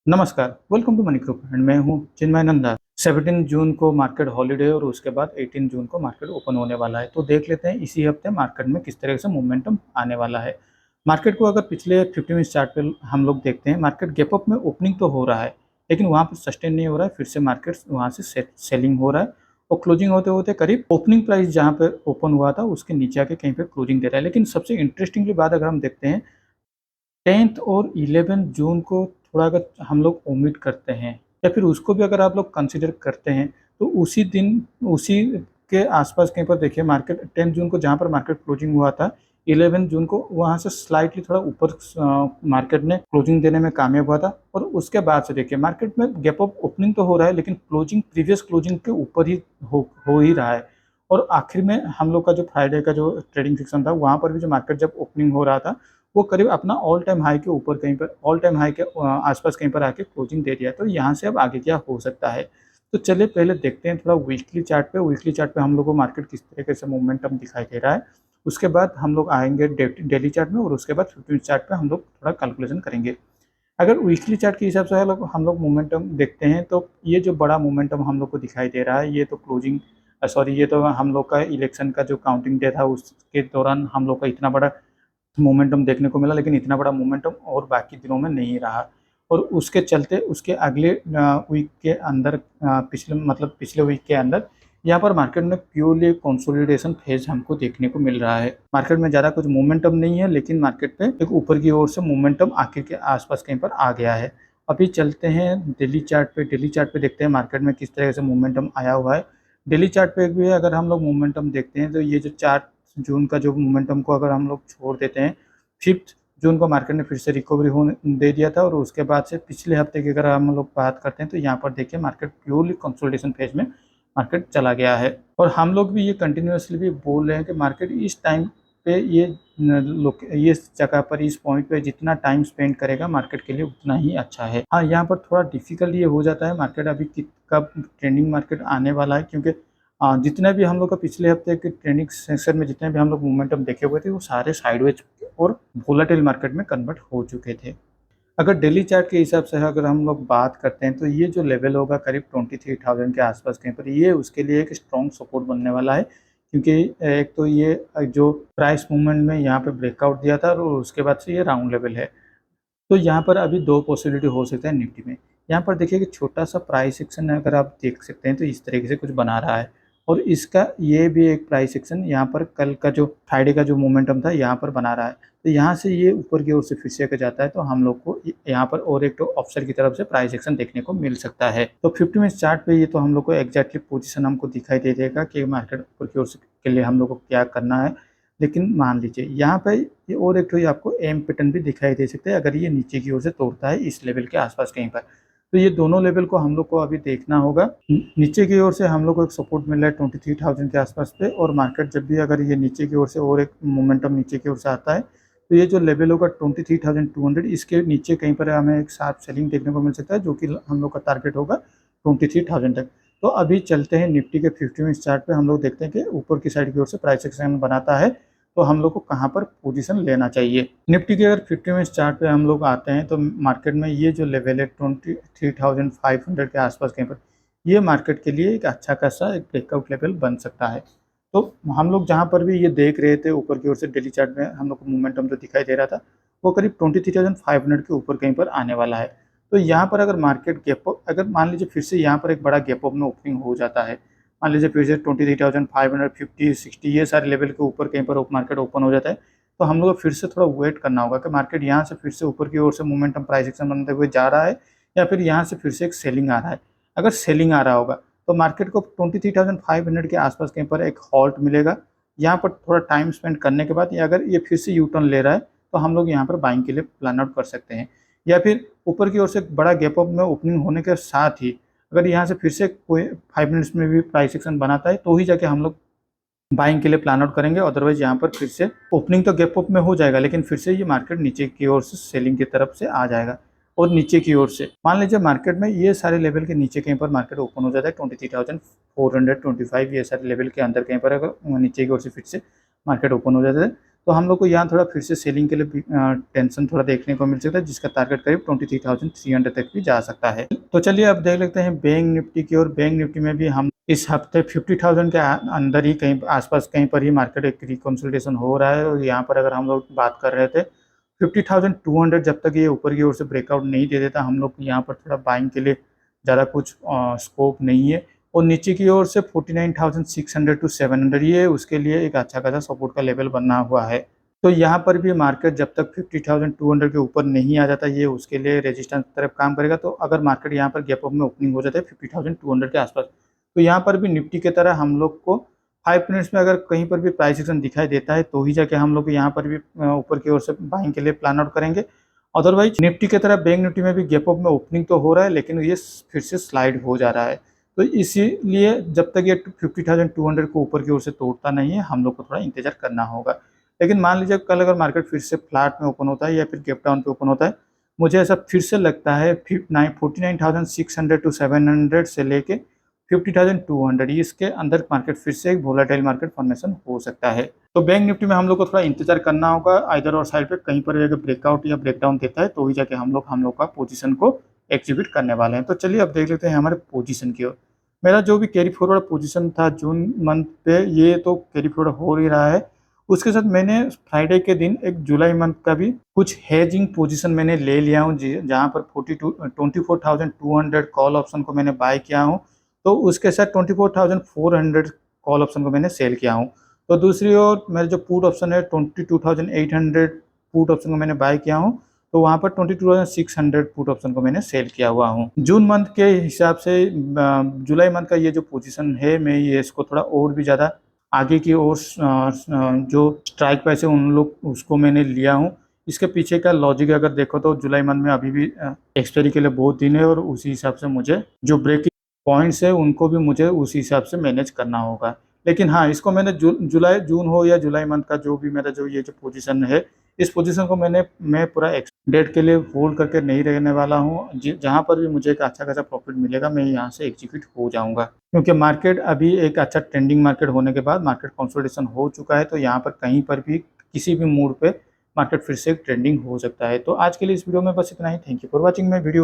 नमस्कार, welcome to money group and मैं हूं चिन्मय नंदा। 17 जून को मार्केट हॉलिडे और उसके बाद 18 जून को मार्केट ओपन होने वाला है। तो देख लेते हैं इसी हफ्ते मार्केट में किस तरह से मोमेंटम आने वाला है। मार्केट को अगर पिछले 50 मिनट चार्ट पे हम लोग देखते हैं, मार्केट गैप अप में ओपनिंग तो हो रहा है, लेकिन वहाँ पर सस्टेन नहीं हो रहा है। फिर से मार्केट वहाँ से सेलिंग हो रहा है और क्लोजिंग होते होते करीब ओपनिंग प्राइस जहाँ पे ओपन हुआ था उसके नीचे आके कहीं पे क्लोजिंग दे रहा है। लेकिन सबसे इंटरेस्टिंगली बात अगर हम देखते हैं, 10th और 11 जून को थोड़ा अगर हम लोग ओमिट करते हैं या फिर उसको भी अगर आप लोग कंसीडर करते हैं, तो उसी दिन उसी के आसपास कहीं पर देखिए मार्केट 10 जून को जहाँ पर मार्केट क्लोजिंग हुआ था, 11 जून को वहाँ से स्लाइटली थोड़ा ऊपर मार्केट ने क्लोजिंग देने में कामयाब हुआ था। और उसके बाद से देखिए मार्केट में गैप अप ओपनिंग तो हो रहा है, लेकिन क्लोजिंग प्रीवियस क्लोजिंग के ऊपर ही हो ही रहा है। और आखिर में हम लोग का जो फ्राइडे का जो ट्रेडिंग सेक्शन था, वहाँ पर भी जो मार्केट जब ओपनिंग हो रहा था, वो करीब अपना ऑल टाइम हाई के ऊपर कहीं पर ऑल टाइम हाई के आसपास कहीं पर आके क्लोजिंग दे दिया। तो यहाँ से अब आगे क्या हो सकता है, तो चलिए पहले देखते हैं थोड़ा वीकली चार्ट पे हम लोग को मार्केट किस तरीके से मोमेंटम दिखाई दे रहा है। उसके बाद हम लोग आएंगे डेली चार्ट में और उसके बाद 15 चार्ट पे हम लोग थोड़ा कैलकुलेशन करेंगे। अगर वीकली चार्ट के हिसाब से हम लोग मोमेंटम देखते हैं, तो ये जो बड़ा मोमेंटम हम लोग को दिखाई दे रहा है, ये तो क्लोजिंग सॉरी ये तो हम लोग का इलेक्शन का जो काउंटिंग डे था उसके दौरान हम लोग का इतना बड़ा मोमेंटम देखने को मिला, लेकिन इतना बड़ा मोमेंटम और बाकी दिनों में नहीं रहा। और उसके चलते उसके अगले वीक के अंदर पिछले वीक के अंदर यहाँ पर मार्केट में प्योरली कंसोलिडेशन फेज हमको देखने को मिल रहा है। मार्केट में ज़्यादा कुछ मोमेंटम नहीं है, लेकिन मार्केट पे एक ऊपर की ओर से मोमेंटम आखिर के आसपास कहीं पर आ गया है। अभी चलते हैं डेली चार्ट पे देखते हैं मार्केट में किस तरह से मोमेंटम आया हुआ है। डेली चार्ट पे भी अगर हम लोग मोमेंटम देखते हैं, तो ये जो 4 जून का जो मोमेंटम को अगर हम लोग छोड़ देते हैं, 5 जून को मार्केट ने फिर से रिकवरी होने दे दिया था। और उसके बाद से पिछले हफ्ते की अगर हम लोग बात करते हैं, तो यहाँ पर देखिए मार्केट प्योरली कंसोलिडेशन फेज में मार्केट चला गया है। और हम लोग भी ये कंटिन्यूसली भी बोल रहे हैं कि मार्केट इस टाइम पे ये जगह पर इस पॉइंट पे जितना टाइम स्पेंड करेगा मार्केट के लिए उतना ही अच्छा है। हाँ, यहाँ पर थोड़ा डिफिकल्ट ये हो जाता है मार्केट अभी कब ट्रेंडिंग मार्केट आने वाला है, क्योंकि जितने भी हम लोग का पिछले हफ्ते के ट्रेंडिंग सेशन में जितने भी हम लोग मोमेंटम देखे हुए थे, वो सारे साइडवेज और वोलेटाइल मार्केट में कन्वर्ट हो चुके थे। अगर डेली चार्ट के हिसाब से अगर हम लोग बात करते हैं, तो ये जो लेवल होगा करीब 23,000 के आसपास कहीं पर, ये उसके लिए एक स्ट्रॉन्ग सपोर्ट बनने वाला है। क्योंकि एक तो ये जो प्राइस मूवमेंट में यहाँ पे ब्रेकआउट दिया था और उसके बाद से ये राउंड लेवल है। तो यहाँ पर अभी दो पॉसिबिलिटी हो सकता है निफ्टी में। यहाँ पर देखिए कि छोटा सा प्राइस एक्शन अगर आप देख सकते हैं, तो इस तरीके से कुछ बना रहा है। और इसका ये भी एक प्राइस एक्शन यहाँ पर कल का जो फ्राइडे का जो मोमेंटम था यहाँ पर बना रहा है। तो यहाँ से ये ऊपर की ओर से फिर से जाता है, तो हम लोग को यहाँ पर और एक तो ऑफसेट की तरफ से प्राइस एक्शन देखने को मिल सकता है। तो 50 मिनट चार्ट पे ये तो हम लोग को एग्जैक्टली पोजीशन हमको दिखाई दे देगा कि मार्केट ऊपर की ओर से के लिए हम लोग को क्या करना है। लेकिन मान लीजिए यहाँ पे ये और एक तो आपको एम पैटर्न भी दिखाई दे सकता है, अगर ये नीचे की ओर से तोड़ता है इस लेवल के आसपास कहीं पर। तो ये दोनों लेवल को हम लोग को अभी देखना होगा। नीचे की ओर से हम लोग को एक सपोर्ट मिल रहा है 23,000 के आसपास पे, और मार्केट जब भी अगर ये नीचे की ओर से और एक मोमेंटम नीचे की ओर से आता है, तो ये जो लेवल होगा 23,200, इसके नीचे कहीं पर हमें एक शार्प सेलिंग देखने को मिल सकता है, जो कि हम लोग का टारगेट होगा 23,000 तक। तो अभी चलते हैं निफ्टी के 50 मिनट चार्ट पे, हम लोग देखते हैं कि ऊपर की साइड की ओर से प्राइस एक्शन बनाता है, तो हम लोग को कहाँ पर पोजीशन लेना चाहिए। निफ्टी के अगर 50 मिनट चार्ट पे हम लोग आते हैं, तो मार्केट में ये जो लेवल है 23,500 के आसपास कहीं पर, ये मार्केट के लिए एक अच्छा खासा एक ब्रेकआउट लेवल बन सकता है। तो हम लोग जहाँ पर भी ये देख रहे थे ऊपर की ओर से डेली चार्ट में हम लोग को मोमेंटम जो दिखाई दे रहा था, वो करीब 23,500 के ऊपर कहीं पर आने वाला है। तो यहाँ पर अगर मार्केट गैप अप, अगर मान लीजिए फिर से यहाँ पर एक बड़ा गैप अप में ओपनिंग हो जाता है, मान लीजिए फिर से 23,550 60 ये सारे लेवल के ऊपर कहीं पर मार्केट ओपन हो जाता है, तो हम लोग को फिर से थोड़ा वेट करना होगा कि मार्केट यहाँ से फिर से ऊपर की ओर से मोमेंटम प्राइस एक्शन बनते हुए जा रहा है, या फिर यहाँ से फिर से एक सेलिंग आ रहा है। अगर सेलिंग आ रहा होगा, तो मार्केट को 23,500 के आसपास कहीं पर एक हॉल्ट मिलेगा। यहाँ पर थोड़ा टाइम स्पेंड करने के बाद, या अगर ये फिर से यू टर्न ले रहा है, तो हम लोग यहाँ पर बाइंग के लिए प्लान आउट कर सकते हैं। या फिर ऊपर की ओर से एक बड़ा गैप अप में ओपनिंग होने के साथ ही अगर यहाँ से फिर से कोई 5 मिनट्स में भी प्राइस एक्शन बनाता है, तो ही जाके हम लोग बाइंग के लिए प्लान आउट करेंगे। अदरवाइज यहाँ पर फिर से ओपनिंग तो गैप अप में हो जाएगा, लेकिन फिर से ये मार्केट नीचे की ओर से सेलिंग की तरफ से आ जाएगा। और नीचे की ओर से मान लीजिए मार्केट में ये सारे लेवल के नीचे कहीं पर मार्केट ओपन हो जाता है 23,425, ये सारे लेवल के अंदर कहीं पर अगर नीचे की ओर से फिर से मार्केट ओपन हो जाता है, तो हम लोग को यहाँ थोड़ा फिर से सेलिंग के लिए टेंशन थोड़ा देखने को मिल सकता है, जिसका टारगेट करीब 23,300 तक भी जा सकता है। तो चलिए अब देख लेते हैं बैंक निफ्टी की और बैंक निफ्टी में भी हम इस हफ्ते 50,000 के अंदर ही कहीं आसपास कहीं पर ही मार्केट एक रिकंसोलिडेशन हो रहा है। और यहाँ पर अगर हम लोग बात कर रहे थे 50,200, जब तक ये ऊपर की ओर से ब्रेकआउट नहीं दे देता हम लोग यहाँ पर थोड़ा बाइंग के लिए ज़्यादा कुछ स्कोप नहीं है। और नीचे की ओर से 49,600 टू 700 ये उसके लिए एक अच्छा खासा सपोर्ट का लेवल बना हुआ है। तो यहाँ पर भी मार्केट जब तक 50,200 के ऊपर नहीं आ जाता ये उसके लिए रेजिस्टेंस की तरफ काम करेगा। तो अगर मार्केट यहाँ पर गैप अप में ओपनिंग हो जाता है 50,200 के आसपास, तो यहाँ पर भी निफ्टी की तरह हम लोग को 5 मिनट्स में अगर कहीं पर भी प्राइस एक्शन दिखाई देता है तो ही जाके हम लोग यहाँ पर भी ऊपर की ओर से बाइंग के लिए प्लान आउट करेंगे। अदरवाइज निफ्टी की तरह बैंक निफ्टी में भी गैप अप में ओपनिंग तो हो रहा है, लेकिन ये फिर से स्लाइड हो जा रहा है। तो इसीलिए जब तक ये 50,200 को ऊपर की ओर से तोड़ता नहीं है हम लोग को थोड़ा इंतजार करना होगा। लेकिन मान लीजिए कल अगर मार्केट फिर से फ्लैट में ओपन होता है या फिर गैप डाउन पे ओपन होता है, मुझे ऐसा फिर से लगता है 49,600 टू 700 से लेके 50,200 इसके अंदर मार्केट फिर से एक वोलेटाइल मार्केट फॉर्मेशन हो सकता है। तो बैंक निफ्टी में हम लोग को थोड़ा इंतजार करना होगा, आइदर और साइड पे कहीं पर अगर ब्रेकआउट या ब्रेकडाउन देता है तो ही जाके हम लोग का पोजीशन को एग्जीक्यूट करने वाले हैं। तो चलिए अब देख लेते हैं हमारे पोजीशन की ओर। मेरा जो भी कैरी फॉरवर्ड पोजीशन था जून मंथ पे, ये तो कैरी फॉरवर्ड हो ही रहा है। उसके साथ मैंने फ्राइडे के दिन एक जुलाई मंथ का भी कुछ हेजिंग पोजीशन मैंने ले लिया हूँ, जहाँ पर 24,200 कॉल ऑप्शन को मैंने बाय किया हूँ। तो उसके साथ 24,400 कॉल ऑप्शन को मैंने सेल किया हूँ। तो दूसरी ओर मेरा जो पुट ऑप्शन है 22,800 पुट ऑप्शन को मैंने बाय किया हूँ। तो वहाँ पर 22,600 पुट ऑप्शन को मैंने सेल किया हुआ हूँ। जून मंथ के हिसाब से जुलाई मंथ का ये जो पोजीशन है मैं ये इसको थोड़ा और भी ज़्यादा आगे की ओर जो स्ट्राइक प्राइस है उन लोग उसको मैंने लिया हूँ। इसके पीछे का लॉजिक अगर देखो तो जुलाई मंथ में अभी भी एक्सपायरी के लिए बहुत दिन है और उसी हिसाब से मुझे जो ब्रेकिंग पॉइंट्स है उनको भी मुझे उसी हिसाब से मैनेज करना होगा। लेकिन हाँ, इसको मैंने जून हो या जुलाई मंथ का जो भी मेरा जो ये जो पोजीशन है, इस पोजीशन को मैं पूरा डेट के लिए होल्ड करके नहीं रहने वाला हूँ। जहाँ पर भी मुझे एक अच्छा खासा प्रॉफिट मिलेगा मैं यहाँ से एग्जीक्यूट हो जाऊँगा, क्योंकि मार्केट अभी एक अच्छा ट्रेंडिंग मार्केट होने के बाद मार्केट कंसोलिडेशन हो चुका है। तो यहाँ पर कहीं पर भी किसी भी मूड पे मार्केट फिर से ट्रेंडिंग हो सकता है। तो आज के लिए इस वीडियो में बस इतना ही। Thank you for watching my video.